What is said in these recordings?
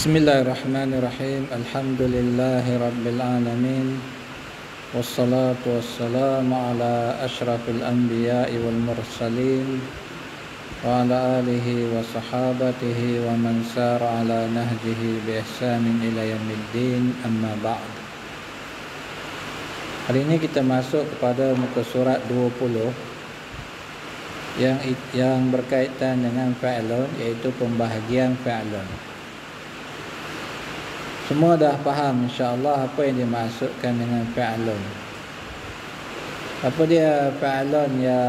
Bismillahirrahmanirrahim. Alhamdulillahi rabbil alamin. Wassalatu wassalamu ala asyrafil anbiya'i wal mursalin wa ala alihi wa sahabatihi wa man sara ala nahjihi bi ihsanin ila yaumiddin, amma ba'd. Hari ini kita masuk kepada muka surat 20 yang berkaitan dengan fa'ilun, iaitu pembahagian fa'ilun. Semua dah faham insya-Allah apa yang dimaksudkan dengan fa'ilun. Apa dia fa'ilun ya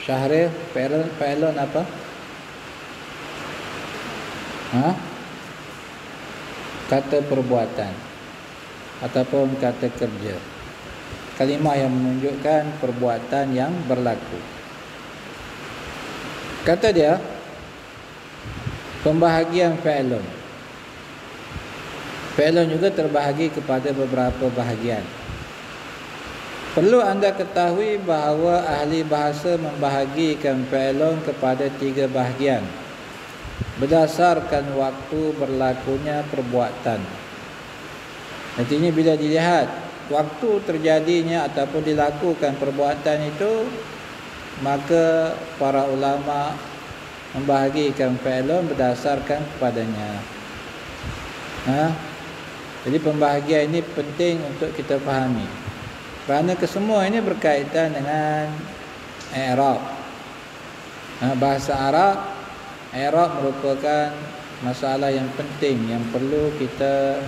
Syahril? Fa'ilun apa? Kata perbuatan ataupun kata kerja. Kalimah yang menunjukkan perbuatan yang berlaku. Kata dia pembahagian fa'ilun. Fa'ilun juga terbahagi kepada beberapa bahagian. Perlu anda ketahui bahawa ahli bahasa membahagikan fa'ilun kepada 3 bahagian berdasarkan waktu berlakunya perbuatan. Nantinya bila dilihat waktu terjadinya ataupun dilakukan perbuatan itu, maka para ulama membahagikan fa'ilun berdasarkan kepadanya. Jadi pembahagian ini penting untuk kita fahami, kerana kesemua ini berkaitan dengan i'rab. Bahasa Arab, i'rab merupakan masalah yang penting yang perlu kita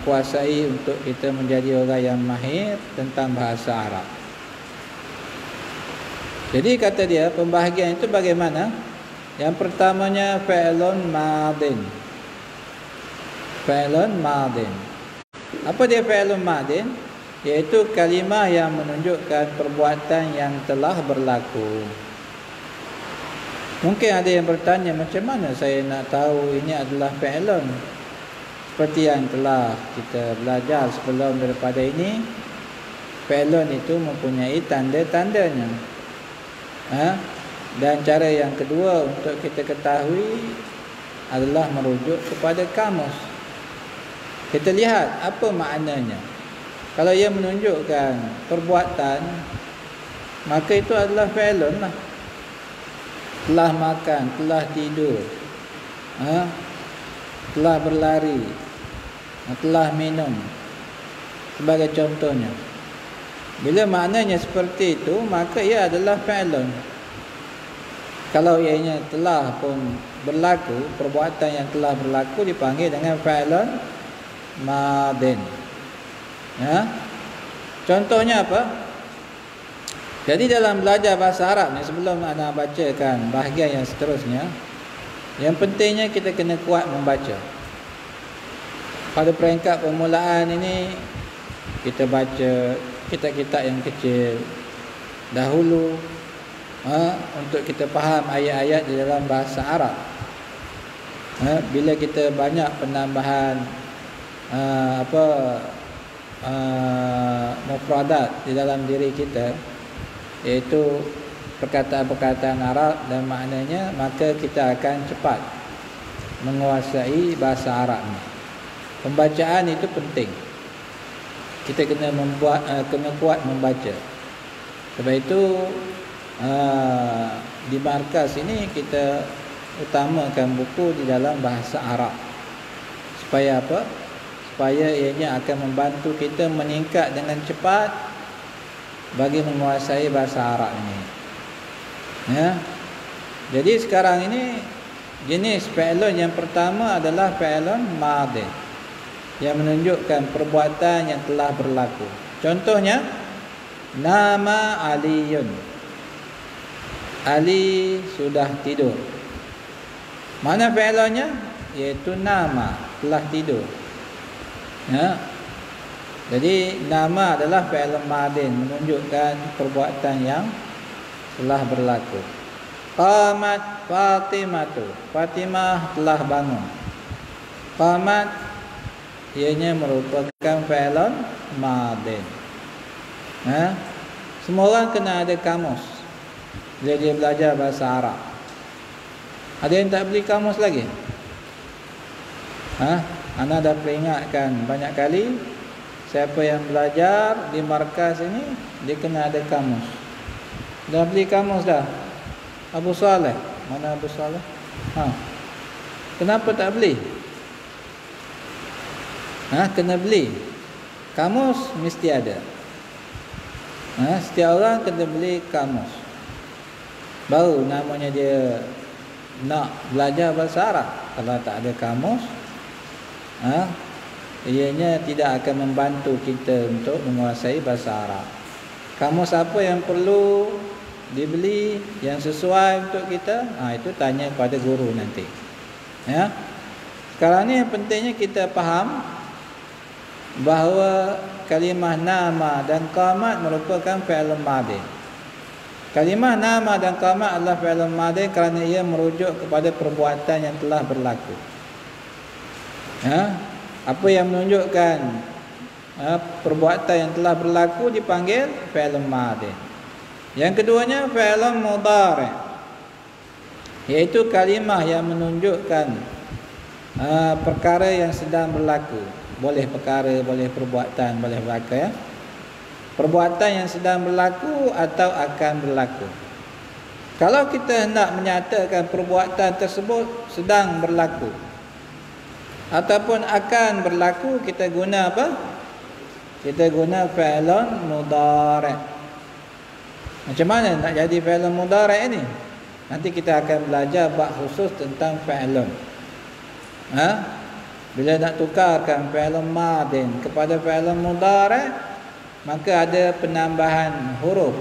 kuasai untuk kita menjadi orang yang mahir tentang bahasa Arab. Jadi kata dia pembahagian itu bagaimana? Yang pertamanya fa'ilun madin. Fa'ilun madin. Apa dia fa'ilun madin? Iaitu kalimah yang menunjukkan perbuatan yang telah berlaku. Mungkin ada yang bertanya, macam mana saya nak tahu ini adalah fa'ilun? Seperti yang telah kita belajar sebelum daripada ini, fa'ilun itu mempunyai tanda-tandanya. Dan cara yang kedua untuk kita ketahui adalah merujuk kepada kamus. Kita lihat apa maknanya. Kalau ia menunjukkan perbuatan, maka itu adalah fa'ilun lah. Telah makan, telah tidur, telah berlari, telah minum, sebagai contohnya. Bila maknanya seperti itu, maka ia adalah fa'ilun. Kalau ianya telah pun berlaku, perbuatan yang telah berlaku dipanggil dengan fa'ilun madin. Contohnya apa? Jadi dalam belajar bahasa Arab ni, sebelum anda bacakan bahagian yang seterusnya, yang pentingnya kita kena kuat membaca. Pada peringkat permulaan ini, kita baca kitab-kitab yang kecil dahulu, untuk kita faham ayat-ayat di dalam bahasa Arab. Bila kita banyak penambahan mufradat di dalam diri kita, iaitu perkataan-perkataan Arab dan maknanya, maka kita akan cepat menguasai bahasa Arab ni. Pembacaan itu penting. Kita kena kuat membaca. Sebab itu di markas ini kita utamakan buku di dalam bahasa Arab. Supaya apa? Supaya ianya akan membantu kita meningkat dengan cepat bagi menguasai bahasa Arab ini. Jadi sekarang ini jenis fa'ilun yang pertama adalah fa'ilun madin, yang menunjukkan perbuatan yang telah berlaku. Contohnya, nama Aliyun. Ali sudah tidur. Mana fa'ilunnya? Iaitu nama, telah tidur. Jadi nama adalah fa'ilun madin, menunjukkan perbuatan yang telah berlaku. Qamat Fatimatu. Fatimah telah bangun. Qamat ianya merupakan fa'ilun madin. Semua orang kena ada kamus. bila dia belajar bahasa Arab. Ada yang tak beli kamus lagi? Ana dah peringatkan banyak kali, siapa yang belajar di markas ini, dia kena ada kamus. Dah beli kamus dah? Abu Saleh, mana Abu Saleh? Kenapa tak beli? Kena beli. Kamus mesti ada. Setiap orang kena beli kamus. Baru namanya dia nak belajar bahasa Arab. Kalau tak ada kamus, ianya tidak akan membantu kita untuk menguasai bahasa Arab. Kamus apa yang perlu dibeli, yang sesuai untuk kita, itu tanya kepada guru nanti. Ya. Sekarang ni yang pentingnya kita faham bahawa kalimah nama dan qamat merupakan fi'il madhi. Kalimah nama dan qamat adalah fi'il madhi kerana ia merujuk kepada perbuatan yang telah berlaku. Apa yang menunjukkan perbuatan yang telah berlaku dipanggil fi'il madhi. Yang keduanya fi'il mudhari', iaitu kalimah yang menunjukkan perkara yang sedang berlaku. Boleh perkara, boleh perbuatan, boleh berlaku, ya. Perbuatan yang sedang berlaku atau akan berlaku. Kalau kita hendak menyatakan perbuatan tersebut sedang berlaku ataupun akan berlaku, kita guna apa? Kita guna fi'ilun mudhari'. Macam mana nak jadi fi'ilun mudhari' ini? Nanti kita akan belajar bab khusus tentang fi'ilun. Bila nak tukarkan fi'ilun madin kepada fi'ilun mudhari', maka ada penambahan huruf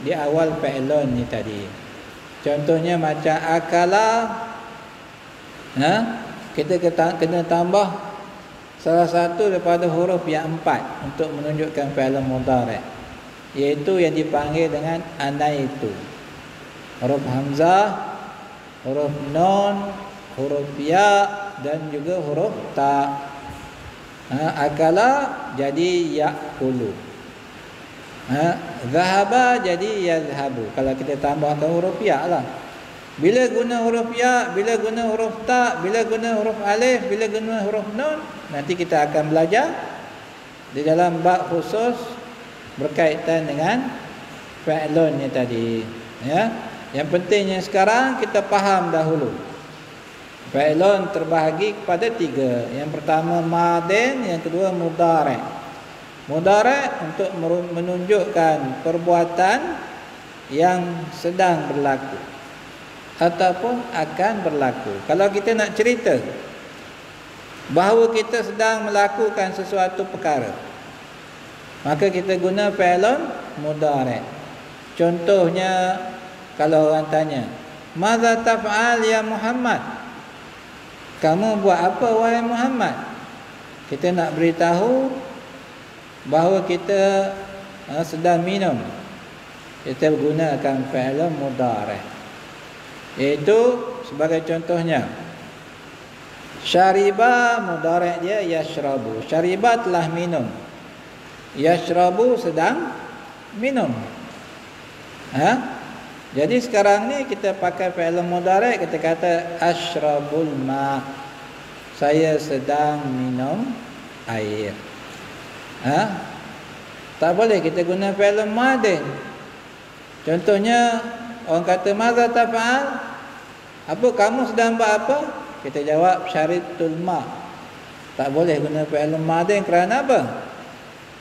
di awal fi'ilun ni tadi. Contohnya macam akala, kita kena tambah salah satu daripada huruf yang 4 untuk menunjukkan fi'ilun mudhari', iaitu yang dipanggil dengan anaitu. Huruf hamzah, huruf nun, huruf ya dan juga huruf ta. Akala jadi ya'kulu. Zahaba jadi yazhabu. Kalau kita tambahkan huruf ya lah. Bila guna huruf ya, bila guna huruf ta, bila guna huruf alif, bila guna huruf nun, nanti kita akan belajar di dalam bab khusus berkaitan dengan fi'ilun ni tadi, ya. Yang pentingnya sekarang kita faham dahulu. Fi'ilun terbahagi kepada 3. Yang pertama madin, yang kedua mudhari'. Mudhari' untuk menunjukkan perbuatan yang sedang berlaku ataupun akan berlaku. Kalau kita nak cerita bahawa kita sedang melakukan sesuatu perkara, maka kita guna fi'ilun mudhari'. Contohnya, kalau orang tanya, "Madza taf'al ya Muhammad?" Kamu buat apa wahai Muhammad? Kita nak beritahu bahawa kita sedang minum. Kita gunakan fi'ilun mudhari'. Iaitu sebagai contohnya, syariba mudhari' dia yashrabu. Syariba telah minum. Yashrabu sedang minum. Jadi sekarang ni kita pakai fi'ilun mudhari', kita kata ashrabul ma'. Saya sedang minum air. Tak boleh kita guna fi'ilun madin. Contohnya orang kata madza taf'al? Apa kamu sedang buat apa? Kita jawab syaribtul ma'. Tak boleh guna fi'ilun madin kerana apa?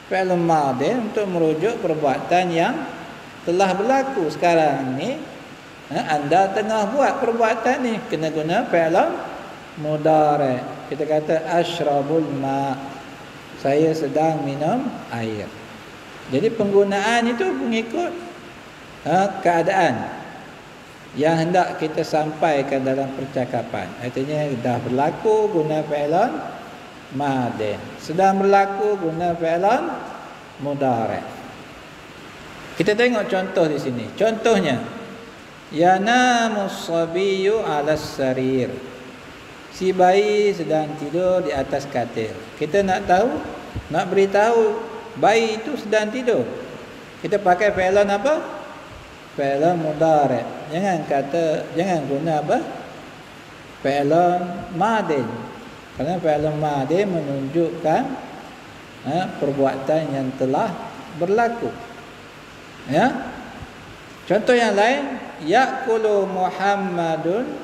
Fi'ilun madin untuk merujuk perbuatan yang telah berlaku. Sekarang ni anda tengah buat perbuatan ni, kena guna fi'ilun mudhari'. Kita kata ashrabul ma'. Saya sedang minum air. Jadi penggunaan itu mengikut keadaan yang hendak kita sampaikan dalam percakapan. Artinya dah berlaku guna fi'ilun madin, sedang berlaku guna fi'ilun mudhari'. Kita tengok contoh di sini. Contohnya, yanamus sabiyyu 'alas sarir. Si bayi sedang tidur di atas katil. Kita nak tahu, nak beritahu bayi itu sedang tidur. Kita pakai fi'ilun apa? fi'lun mudhari'. Jangan guna apa? Fi'lun madin. Kerana fi'lun madin menunjukkan perbuatan yang telah berlaku. Ya. Contoh yang lain, ya'kulu Muhammadun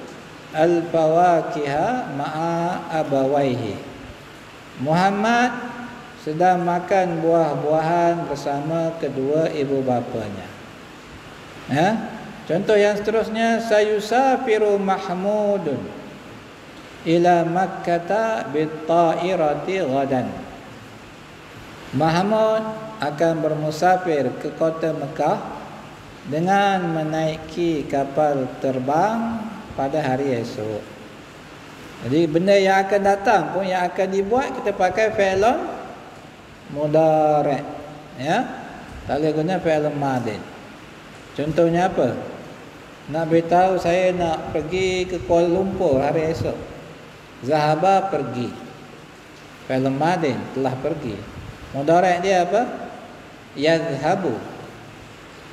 al-fawakiha ma'a abawaihi. Muhammad sedang makan buah-buahan bersama kedua ibu bapanya. Ya. Contoh yang seterusnya, sayusafiru Mahmudun ila Makkah bit-ta'irati ghadan. Mahmud akan bermusafir ke kota Mekah dengan menaiki kapal terbang pada hari esok. Jadi benda yang akan datang pun, yang akan dibuat, kita pakai fi'lun mudhari'. Ya. Tak boleh guna fi'lun madin. Contohnya apa? Nak beritahu saya nak pergi ke Kuala Lumpur hari esok. Zahaba, pergi. Fi'lun madin, telah pergi. Mudhari' dia apa? Yadhhabu.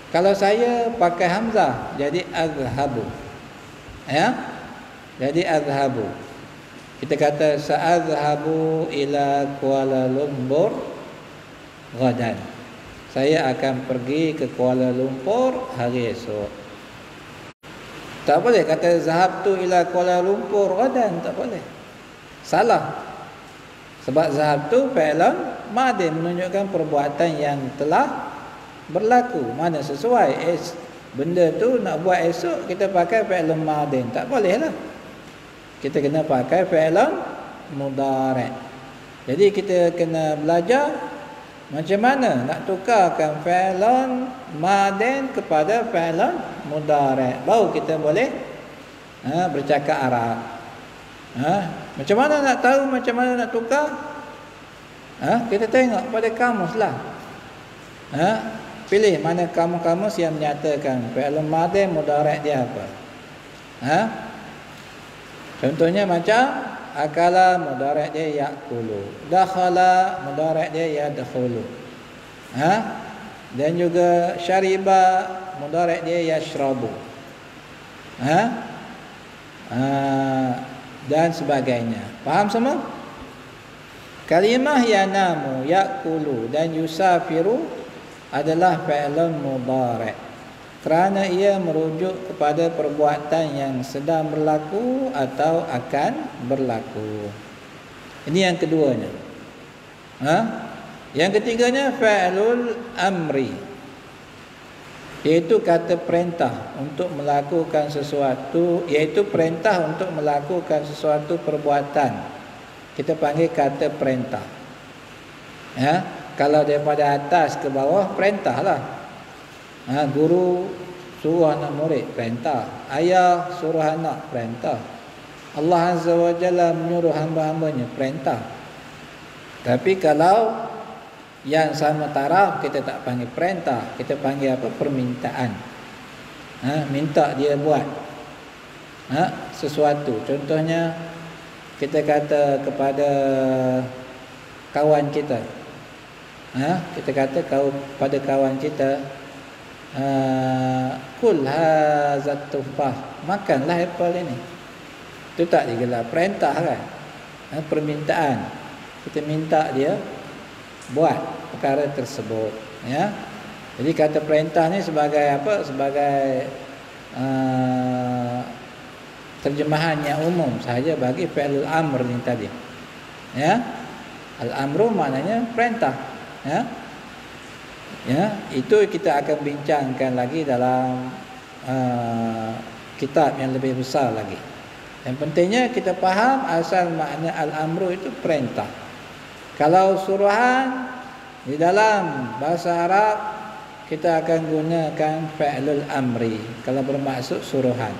Kalau saya pakai hamzah, jadi azhabu. Ya? Jadi azhabu. Kita kata sa'azhabu ila Kuala Lumpur ghadan. Saya akan pergi ke Kuala Lumpur hari esok. Tak boleh kata zahabtu ila Kuala Lumpur ghadan, tak boleh. Salah. Sebab zahabtu fi'lun madin, menunjukkan perbuatan yang telah berlaku. Mana sesuai benda tu nak buat esok, kita pakai fi'lun madin. Tak boleh lah. Kita kena pakai fi'lun mudhari'. Jadi kita kena belajar macam mana nak tukarkan fi'lun madin kepada fi'lun mudhari'. Baru kita boleh bercakap Arab. Macam mana nak tahu macam mana nak tukar? Kita tengok pada kamus lah. Pilih mana kamus-kamus yang menyatakan fi'lun madin mudhari' dia apa. Contohnya macam akala, mudhari' dia ya'kulu. Dakhala, mudhari' dia yadkhulu. Dan juga syariba, mudhari' dia yashrabu. Dan sebagainya. Faham semua? Kalimah yanamu, ya'kulu dan yusafiru adalah fi'lun mudhari', kerana ia merujuk kepada perbuatan yang sedang berlaku atau akan berlaku. Ini yang keduanya. Yang ketiganya fi'lul amri, iaitu kata perintah untuk melakukan sesuatu, iaitu perintah untuk melakukan sesuatu perbuatan. Kita panggil kata perintah. Kalau daripada atas ke bawah, perintahlah. Guru suruh anak murid, perintah. Ayah suruh anak, perintah. Allah Azza wa Jalla menyuruh hamba-hambanya, perintah. Tapi kalau yang sama taraf, kita tak panggil perintah, kita panggil apa? Permintaan. Minta dia buat sesuatu. Contohnya, kita kata kepada kawan kita, kita kata pada kawan kita, kul hazat tufah, makanlah apple ini. Itu tak digelar perintah kan? Permintaan. Kita minta dia buat perkara tersebut. Ya. Jadi kata perintah ni sebagai apa? Sebagai terjemahan yang umum sahaja bagi fi'lul amr ni tadi. Ya. Al-amru maknanya perintah. Ya, itu kita akan bincangkan lagi dalam kitab yang lebih besar lagi. Yang pentingnya kita faham asal makna al-amru itu perintah. Kalau suruhan di dalam bahasa Arab, kita akan gunakan fi'lul amri kalau bermaksud suruhan.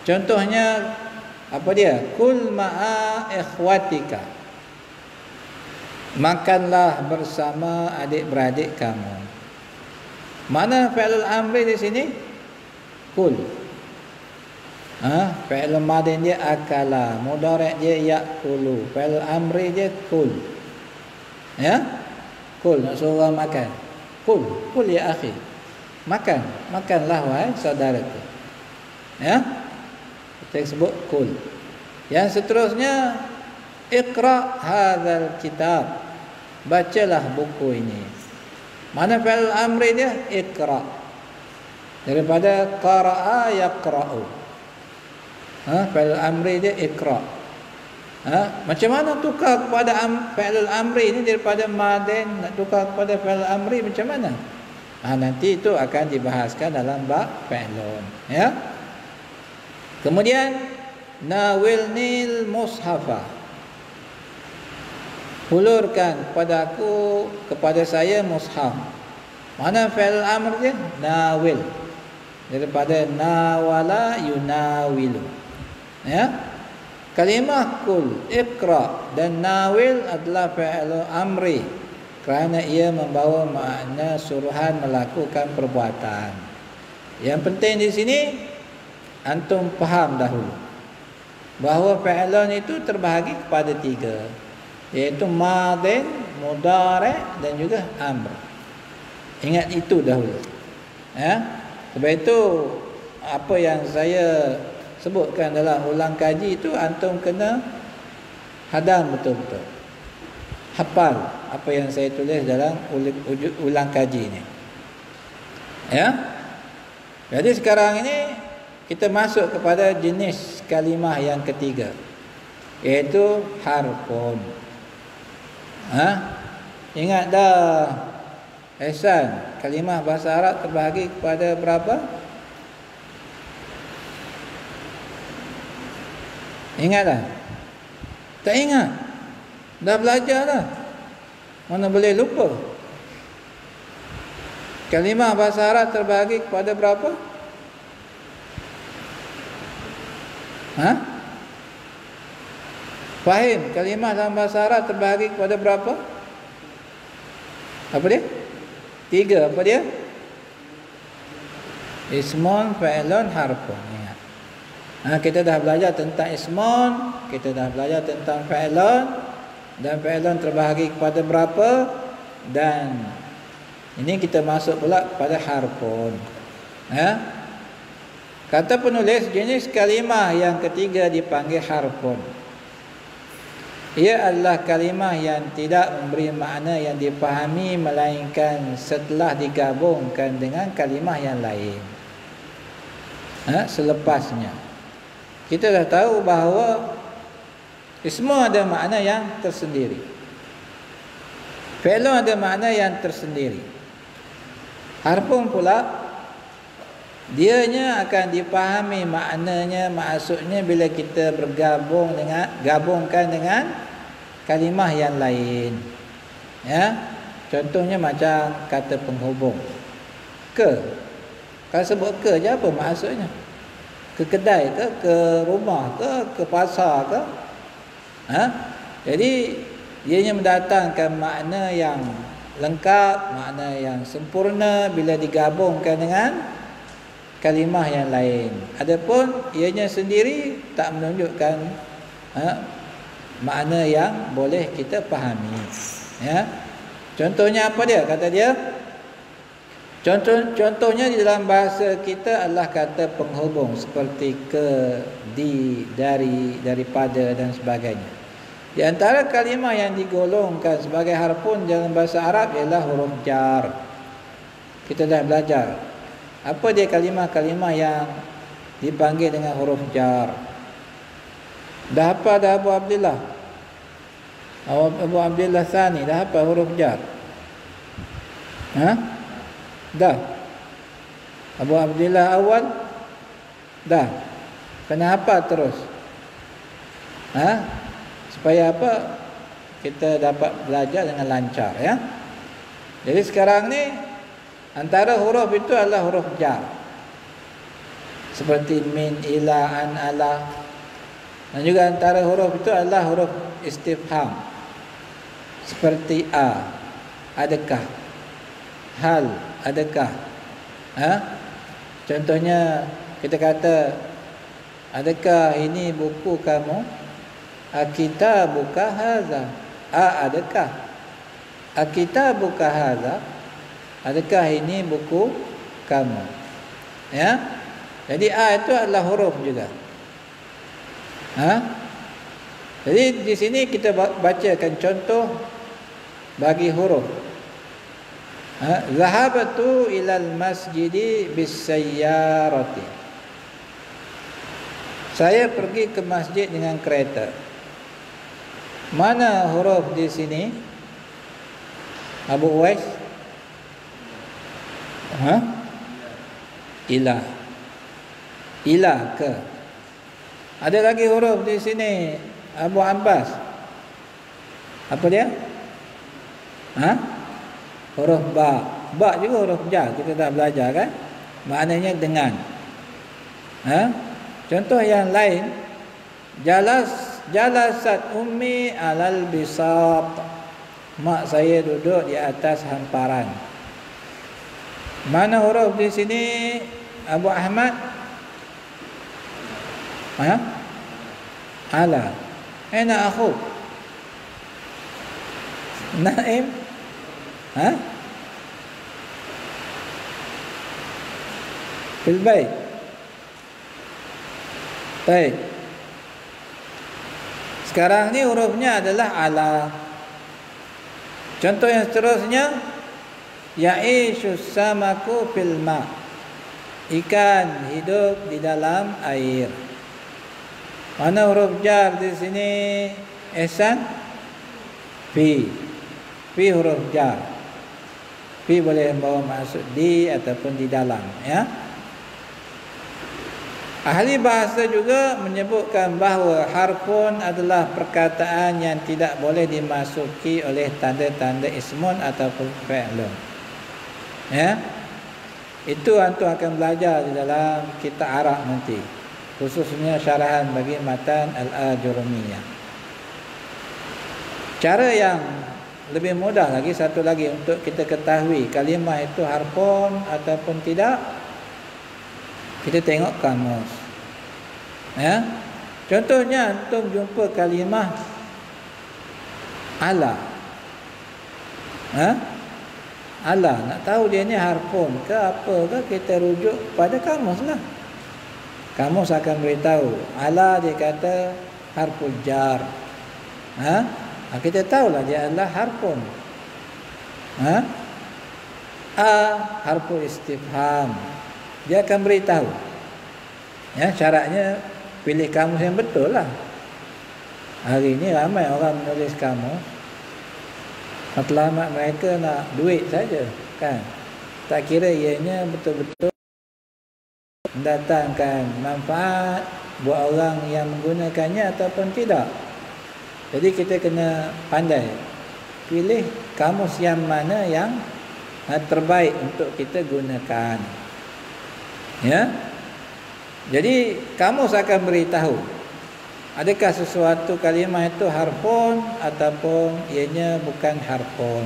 Contohnya apa dia? Kul ma'a ikhwatika, makanlah bersama adik-beradik kamu. Mana fi'lul amri di sini? Kul. Fi'lul madin dia akala, mudhari' dia ya'kulu, fi'lul amri dia kul. Ya? Kul, nak suruh orang makan. Kul ya akhi. Makanlah wahai saudaraku. Ya. Kita sebut kul. Yang seterusnya, iqra hadzal kitab. Bacalah buku ini. Mana fi'il amri dia? Iqra. Daripada qara'a yaqra'u. Fi'il amri dia iqra. Macam mana tukar kepada fi'il amri ini daripada madin nak tukar kepada fi'il amri macam mana? Nanti itu akan dibahaskan dalam bab fi'lun, ya. Kemudian nawilnil mushafa. Hulurkan kepada saya mushaf. Mana fi'il amr dia? Nawil. Daripada nawala yunawilu. Ya. Kalimah kul, iqra dan nawil adalah fi'il amri kerana ia membawa makna suruhan melakukan perbuatan. Yang penting di sini antum faham dahulu bahawa fi'ilun itu terbahagi kepada 3, iaitu madin, mudhari' dan juga amr. Ingat itu dahulu. Ya. Sebab itu apa yang saya sebutkan dalam ulang kaji itu antum kena hadam betul-betul. Hafal apa yang saya tulis dalam ulang kaji ini. Ya. Jadi sekarang ini kita masuk kepada jenis kalimah yang ketiga, iaitu harfun. Ingat dah Ihsan, kalimah bahasa Arab terbahagi kepada berapa? Ingat tak? Tak ingat? Dah belajar dah. Mana boleh lupa? Kalimah bahasa Arab terbahagi kepada berapa? Fahim? Kalimah dalam bahasa Arab terbahagi kepada berapa? Apa dia? 3. Apa dia? Ismun, fa'ilun, harfun. Kita dah belajar tentang ismun, kita dah belajar tentang fa'ilun, dan fa'ilun terbahagi kepada berapa, dan ini kita masuk pula pada harfun. Kata penulis, jenis kalimah yang ketiga dipanggil harfun. Ia adalah kalimah yang tidak memberi makna yang dipahami melainkan setelah digabungkan dengan kalimah yang lain. Selepasnya kita dah tahu bahawa semua ada makna yang tersendiri. Fi'lun ada makna yang tersendiri. Harfun pula dianya akan dipahami maknanya, maksudnya bila kita gabungkan dengan kalimah yang lain. Ya. Contohnya macam kata penghubung. Ke. Kalau sebut ke je apa maksudnya? Ke kedai ke, ke rumah ke pasar ke. Jadi ianya mendatangkan makna yang lengkap, makna yang sempurna bila digabungkan dengan kalimah yang lain. Adapun ianya sendiri tak menunjukkan makna yang boleh kita fahami. Ya. Contohnya apa dia? Kata dia, Contohnya di dalam bahasa kita adalah kata penghubung seperti ke, di, dari, daripada dan sebagainya. Di antara kalimah yang digolongkan sebagai harfun dalam bahasa Arab ialah huruf jar. Kita dah belajar apa dia kalimah-kalimah yang dipanggil dengan huruf jar. Dah apa dah Abu Abdullah? Abu Abdullah Sani dah apa huruf jar? Dah. Abu Abdullah Awal dah. Kenapa terus? Supaya apa? Kita dapat belajar dengan lancar, ya. Jadi sekarang ni antara huruf itu adalah huruf jar. Seperti min, ila, an, ala. Dan juga antara huruf itu adalah huruf istifham. Seperti a, adakah, hal, adakah. Contohnya kita kata, adakah ini buku kamu? Akitabuka hadza? Adakah? Akitabuka hadza? Adakah ini buku kamu. Ya. Jadi A itu adalah huruf juga. Jadi di sini kita bacakan contoh bagi huruf. Zahabtu ilal masjidi bisayyarati. Saya pergi ke masjid dengan kereta. Mana huruf di sini? Abu Uwais? Ilah. Ilah ke? Ada lagi huruf di sini, Abu Abbas. Apa dia? Huruf ba. Ba juga huruf ja. Kita dah belajar kan? Maknanya dengan. Contoh yang lain, jalasat ummi alal bisat. Mak saya duduk di atas hamparan. Mana huruf di sini, Abu Ahmad? Ala. Aina akhuk? Naim? Fil bait. Baik. Sekarang ni hurufnya adalah ala. Contoh yang seterusnya, ya'ishu samaku fil ma. Ikan hidup di dalam air. Mana huruf jar di sini, Ihsan? Fi. Fi huruf jar. Fi boleh membawa maksud di ataupun di dalam, ya. Ahli bahasa juga menyebutkan bahawa harfun adalah perkataan yang tidak boleh dimasuki oleh tanda-tanda ismun ataupun fi'lun. Ya. Itu antum akan belajar di dalam kitab Arab nanti, khususnya syarahan bagi matan Al-Ajurumiyah. Cara yang lebih mudah lagi, satu lagi untuk kita ketahui kalimah itu harfun ataupun tidak, kita tengok kamus. Ya. Contohnya antum jumpa kalimah ala. Ala, nak tahu dia ni harfun ke apa ke, kita rujuk pada kamus lah. Kamus akan beritahu. Ala dia kata harful jar. Kita tahulah dia adalah harfun. Harful istifham. Dia akan beritahu. Ya, syaratnya pilih kamus yang betul lah. Hari ini ramai orang menulis kamus, matlamat mereka nak duit saja, kan? Tak kira ianya betul-betul mendatangkan manfaat buat orang yang menggunakannya ataupun tidak. Jadi kita kena pandai pilih kamus yang mana yang terbaik untuk kita gunakan. Ya. Jadi kamus akan beritahu adakah sesuatu kalimah itu harfun ataupun ianya bukan harfun.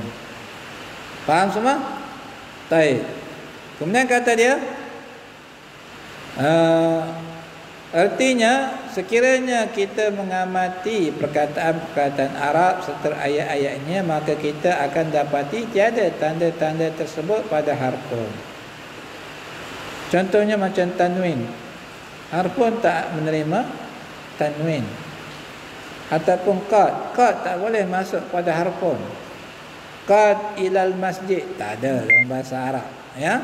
Faham semua? Baik. Kemudian kata dia, artinya sekiranya kita mengamati perkataan-perkataan Arab serta ayat-ayatnya, maka kita akan dapati tiada tanda-tanda tersebut pada harfun. Contohnya macam tanwin. Harfun tak menerima tanwin. Ataupun qad. Qad tak boleh masuk pada harfun. Qad ilal masjid tak ada dalam bahasa Arab, ya.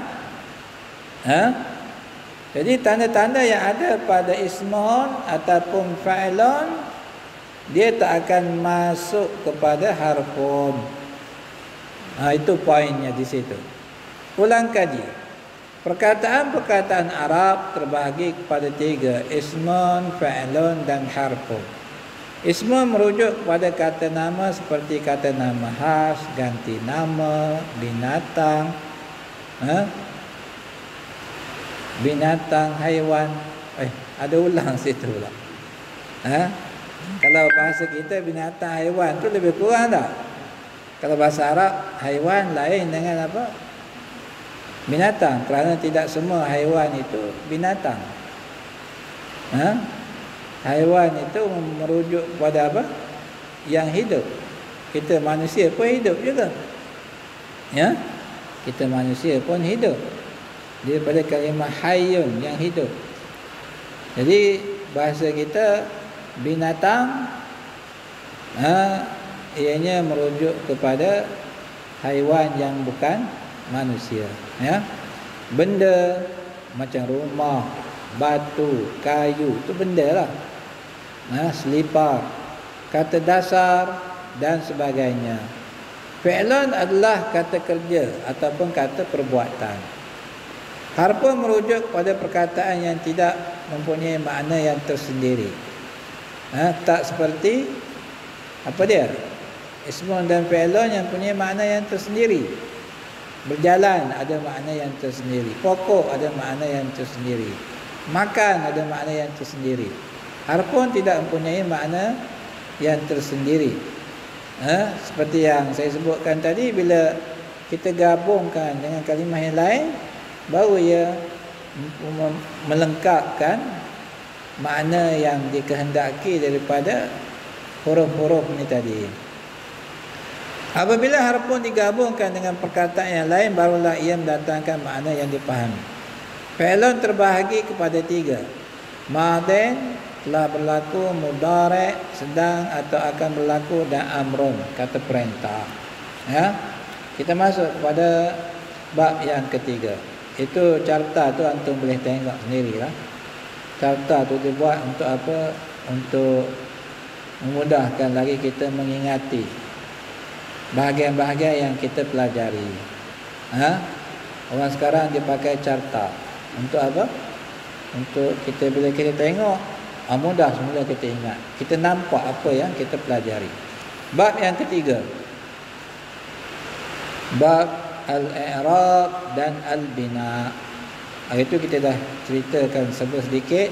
Jadi tanda-tanda yang ada pada ismun ataupun fa'ilun, dia tak akan masuk kepada harfun. Itu poinnya di situ. Ulang kaji. Perkataan-perkataan Arab terbahagi kepada 3, ismun, fa'ilun dan harfun. Ismun merujuk kepada kata nama seperti kata nama khas, ganti nama, binatang, binatang, haiwan. Ada ulang situ pula. Kalau bahasa kita binatang, haiwan tu lebih kurang tak? Kalau bahasa Arab, haiwan lain dengan apa? Binatang, kerana tidak semua haiwan itu binatang. Haiwan itu merujuk kepada apa? Yang hidup. Kita manusia pun hidup juga. Ya? Kita manusia pun hidup. daripada kalimah hayyun, yang hidup. Jadi bahasa kita binatang, ianya merujuk kepada haiwan yang bukan manusia, ya. Benda macam rumah, batu, kayu, itu benda lah. Selipar, kata dasar dan sebagainya. Fi'lun adalah kata kerja ataupun kata perbuatan. Harfa merujuk pada perkataan yang tidak mempunyai makna yang tersendiri. Tak seperti apa dia? Ismun dan fi'lun yang punya makna yang tersendiri. Berjalan ada makna yang tersendiri. Pokok ada makna yang tersendiri. Makan ada makna yang tersendiri. Harfa tidak mempunyai makna yang tersendiri. Seperti yang saya sebutkan tadi, bila kita gabungkan dengan kalimah yang lain, baru ia melengkapkan makna yang dikehendaki daripada huruf-huruf ni tadi. Apabila harfun digabungkan dengan perkataan yang lain, barulah ia mendatangkan makna yang dipahami. Fi'lun terbahagi kepada 3. Madin, telah berlaku, mudhari', sedang atau akan berlaku, dan amrun, kata perintah. Ya. Kita masuk kepada bab yang ketiga. Itu carta tu antum boleh tengok sendirilah. Carta tu dibuat untuk apa? Untuk memudahkan lagi kita mengingati bahagian-bahagian yang kita pelajari. Orang sekarang dia pakai carta. Untuk apa? Untuk kita, bila kita tengok, mudah semula kita ingat. Kita nampak apa yang kita pelajari. Bab yang ketiga, bab al-i'rab dan al-bina. Hari itu kita dah ceritakan sedikit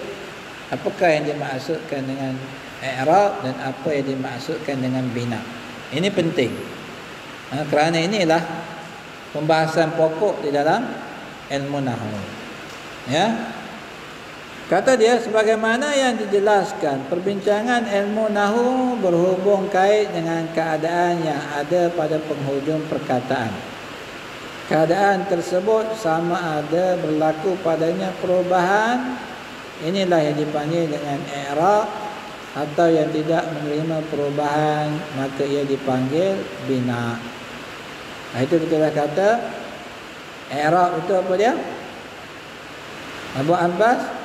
apakah yang dimaksudkan dengan i'rab dan apa yang dimaksudkan dengan bina. Ini penting. Kerana inilah pembahasan pokok di dalam ilmu nahwu. Ya. Kata dia, sebagaimana yang dijelaskan, perbincangan ilmu nahwu berhubung kait dengan keadaan yang ada pada penghujung perkataan. Keadaan tersebut sama ada berlaku padanya perubahan, inilah yang dipanggil dengan i'rab, atau yang tidak menerima perubahan, maka ia dipanggil bina. Itu kita dah kata i'rab itu apa dia? Abu Abbas?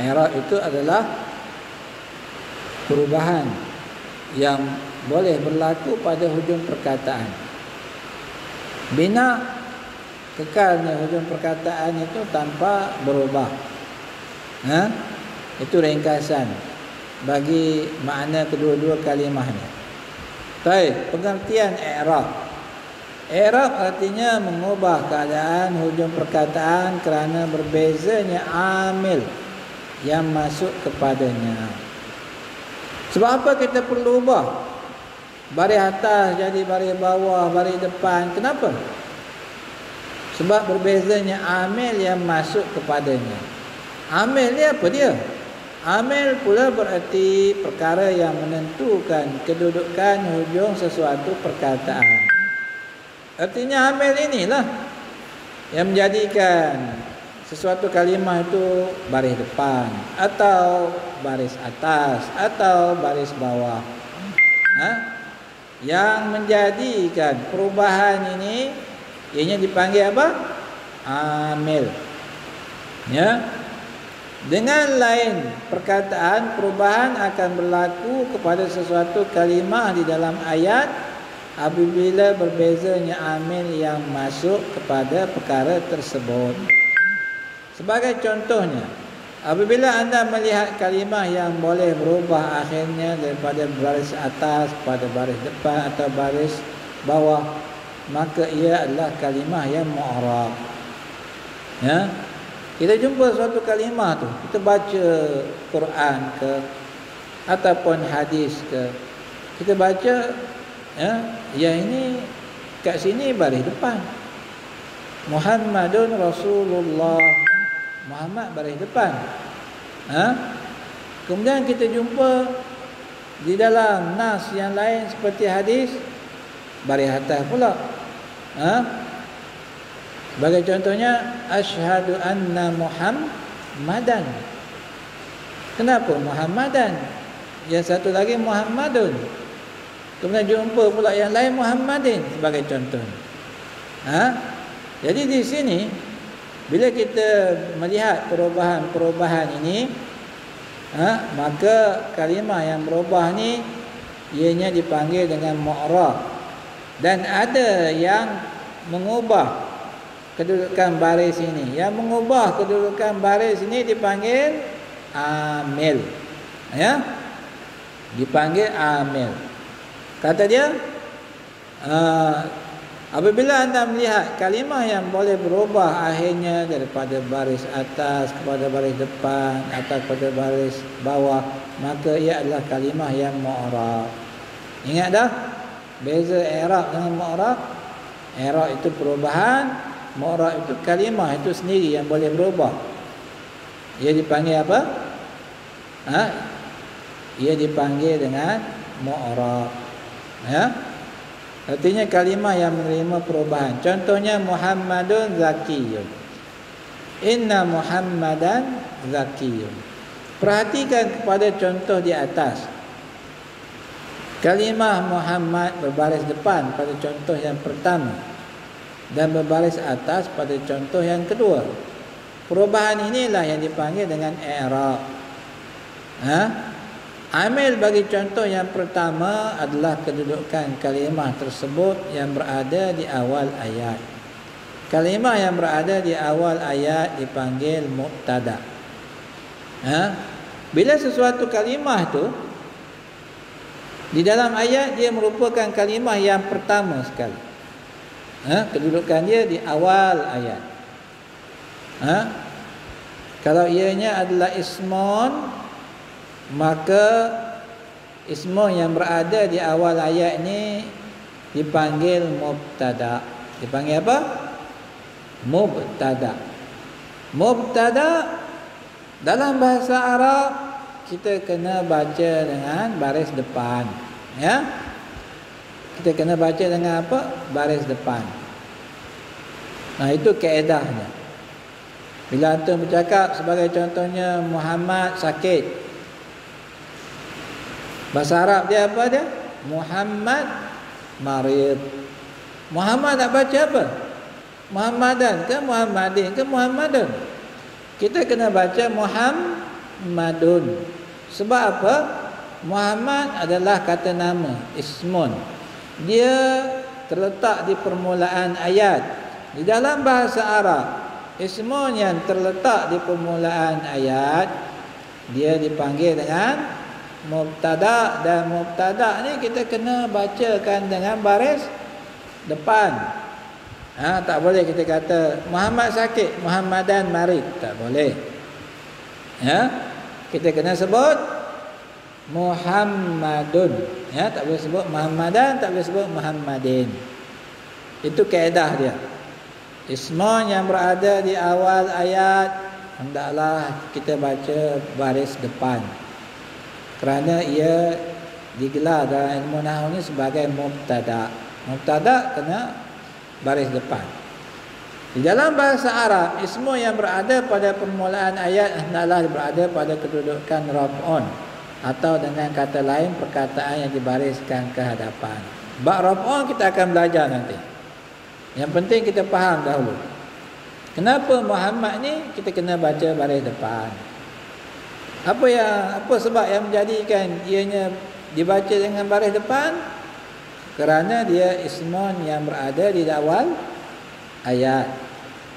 I'rab itu adalah perubahan yang boleh berlaku pada hujung perkataan. Bina, kekalnya hujung perkataan itu tanpa berubah. Itu ringkasan bagi makna kedua-dua kalimah ni. Baik, pengertian i'rab. I'rab artinya mengubah keadaan hujung perkataan kerana berbezanya amil yang masuk kepadanya. Sebab apa kita perlu ubah? Baris atas jadi baris bawah, baris depan. Kenapa? Sebab berbezanya amil yang masuk kepadanya. Amil ni apa dia? Amil pula berarti perkara yang menentukan kedudukan hujung sesuatu perkataan. Artinya amil inilah yang menjadikan sesuatu kalimah itu baris depan atau baris atas atau baris bawah. Yang menjadikan perubahan ini ianya dipanggil apa? Amil. Ya. Dengan lain perkataan, perubahan akan berlaku kepada sesuatu kalimah di dalam ayat apabila berbezanya amil yang masuk kepada perkara tersebut. Sebagai contohnya, apabila anda melihat kalimah yang boleh berubah akhirnya daripada baris atas pada baris depan atau baris bawah, maka ia adalah kalimah yang mu'rab. Ya. Kita jumpa suatu kalimah tu, kita baca Quran ke ataupun hadis ke, kita baca ya ini kat sini baris depan, Muhammadun Rasulullah, Muhammad baris depan. Kemudian kita jumpa di dalam nas yang lain seperti hadis baris atas pula. Sebagai contohnya, asyhadu anna Muhammadan. Kenapa Muhammadan? Yang satu lagi Muhammadun. Kemudian jumpa pula yang lain Muhammadin sebagai contoh. Jadi di sini bila kita melihat perubahan-perubahan ini, maka kalimah yang berubah ni ianya dipanggil dengan mu'rab. Dan ada yang mengubah kedudukan baris ini. Yang mengubah kedudukan baris ini dipanggil amil. Ya? Dipanggil amil. Kata dia, apabila anda melihat kalimah yang boleh berubah akhirnya daripada baris atas kepada baris depan atau kepada baris bawah, maka ia adalah kalimah yang mu'rab. Ingat dah? Beza i'rab dengan mu'rab. I'rab itu perubahan, mu'rab itu kalimah itu sendiri yang boleh berubah. Ia dipanggil apa? Ia dipanggil dengan mu'rab. Ya? Artinya kalimah yang menerima perubahan. Contohnya Muhammadun zakiyun. Inna Muhammadan zakiyun. Perhatikan kepada contoh di atas. Kalimah Muhammad berbaris depan pada contoh yang pertama dan berbaris atas pada contoh yang kedua. Perubahan inilah yang dipanggil dengan i'rab. Amil bagi contoh yang pertama adalah kedudukan kalimah tersebut yang berada di awal ayat. Kalimah yang berada di awal ayat dipanggil mubtada. Bila sesuatu kalimah tu di dalam ayat dia merupakan kalimah yang pertama sekali. Kedudukan dia di awal ayat. Kalau ianya adalah ismun, maka ismun yang berada di awal ayat ini dipanggil mubtada. Dipanggil apa? Mubtada. Mubtada dalam bahasa Arab kita kena baca dengan baris depan. Ya? Kita kena baca dengan apa? Baris depan. Nah, itu kaedahnya. Bila antum bercakap sebagai contohnya Muhammad sakit, bahasa Arab dia apa dia? Muhammad marid. Muhammad nak baca apa? Muhammadan ke Muhammadin ke Muhammadun? Kita kena baca Muhammadun. Sebab apa? Muhammad adalah kata nama, ismun. Dia terletak di permulaan ayat. Di dalam bahasa Arab, ismun yang terletak di permulaan ayat dia dipanggil dengan mubtada, dan mubtada ni kita kena bacakan dengan baris depan. Tak boleh kita kata Muhammad sakit, Muhammadan marid, tak boleh. Kita kena sebut Muhammadun. Tak boleh sebut Muhammadan, tak boleh sebut Muhammadin. Itu kaedah dia. Ismun yang berada di awal ayat hendaklah kita baca baris depan, kerana ia digelar dalam ilmu nahwu ni sebagai mubtada. Mubtada kena baris depan. Di dalam bahasa Arab, ismu yang berada pada permulaan ayat hendaklah berada pada kedudukan raf'un, atau dengan kata lain perkataan yang dibariskan ke hadapan. Bab raf'un kita akan belajar nanti. Yang penting kita faham dahulu. Kenapa Muhammad ni kita kena baca baris depan? Apa sebab yang menjadikan ianya dibaca dengan baris depan? Kerana dia ismun yang berada di awal ayat.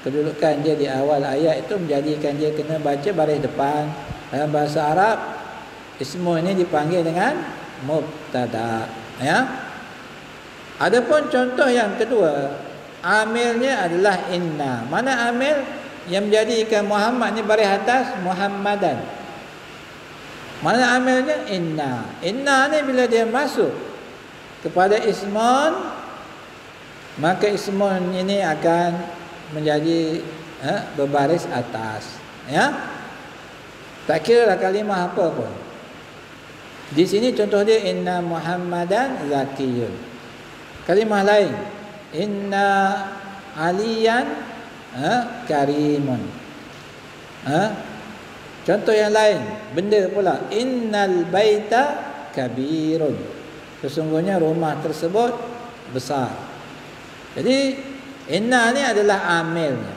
Kedudukan dia di awal ayat itu menjadikan dia kena baca baris depan. Dalam bahasa Arab, ismun ini dipanggil dengan mubtada. Adapun contoh yang kedua, amilnya adalah inna. Mana amil yang menjadikan Muhammad ni baris atas? Muhammadan. Mana amilnya? Inna. Inna ni bila dia masuk kepada ismun, maka ismun ini akan menjadi berbaris atas. Tak kira lah kalimah apa pun. Di sini contoh dia inna Muhammadan zakiyun. Kalimah lain, inna aliyan karimun. Contoh yang lain, benda pula, innal baita kabirun. Sesungguhnya rumah tersebut besar. Jadi inna ni adalah amilnya.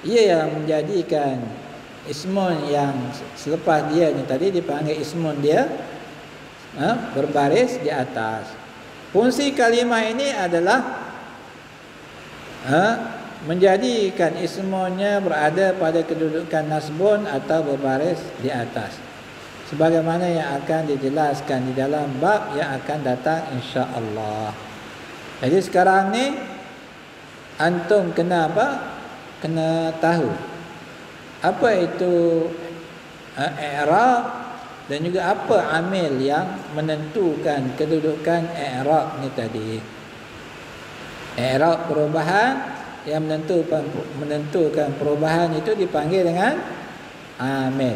Ia yang menjadikan ismun yang selepas dia ni tadi dipanggil ismun dia berbaris di atas. Fungsi kalimah ini adalah menjadikan ismunnya berada pada kedudukan nasbun atau berbaris di atas, sebagaimana yang akan dijelaskan di dalam bab yang akan datang insya-Allah. Jadi sekarang ni antum kena apa? Kena tahu apa itu i'rab dan juga apa amil yang menentukan kedudukan i'rab ni tadi. I'rab perubahan yang menentukan perubahan itu dipanggil dengan amil.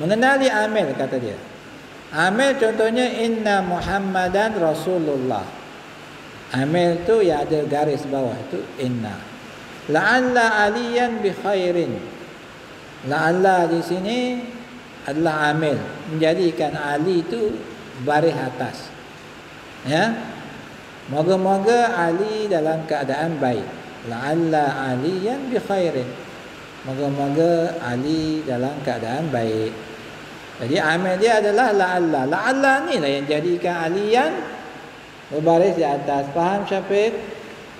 Mengenali amil kata dia. Amil contohnya inna Muhammadan Rasulullah. Amil tu yang ada garis bawah itu inna. La'alla aliyan bi khairin. La'alla di sini adalah amil, menjadikan Ali itu baris atas. Ya. Moga-moga Ali dalam keadaan baik. La'alla aliyan bi khairin. Moga-moga Ali dalam keadaan baik. Jadi amil dia adalah la'alla. La'alla ni lah yang jadikan aliyan berbaris di atas. Faham Syafiq?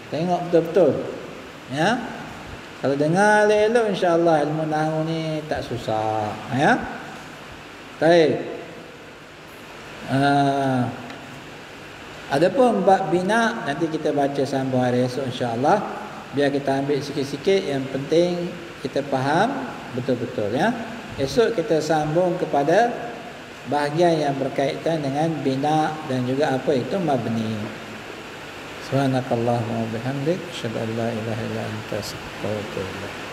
Tengok betul-betul. Ya. Kalau dengar elok insya-Allah ilmu nahwu ni tak susah. Ya. Baik. Adapun bab bina nanti kita baca sambung hari esok insya-Allah. Biar kita ambil sikit-sikit, yang penting kita faham betul-betul ya. Esok kita sambung kepada bahagian yang berkaitan dengan bina dan juga apa itu mabni. Subhanakallahumma wa bihamdik, asyhadu an la ilaha illa anta, astaghfiruka wa atubu ilaik.